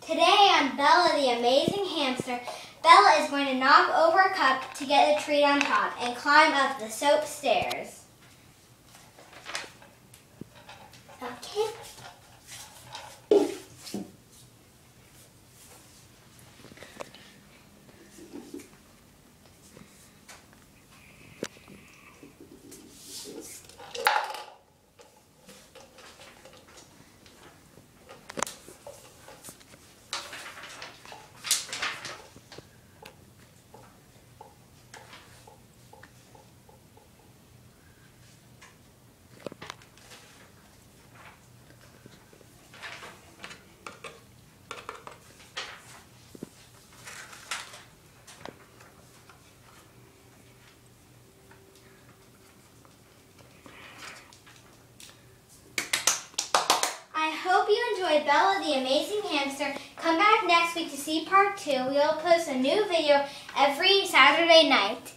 Today on Bella the Amazing Hamster, Bella is going to knock over a cup to get the treat on top and climb up the soap stairs. Okay. I hope you enjoyed Bella the Amazing Hamster. Come back next week to see part 2. We will post a new video every Saturday night.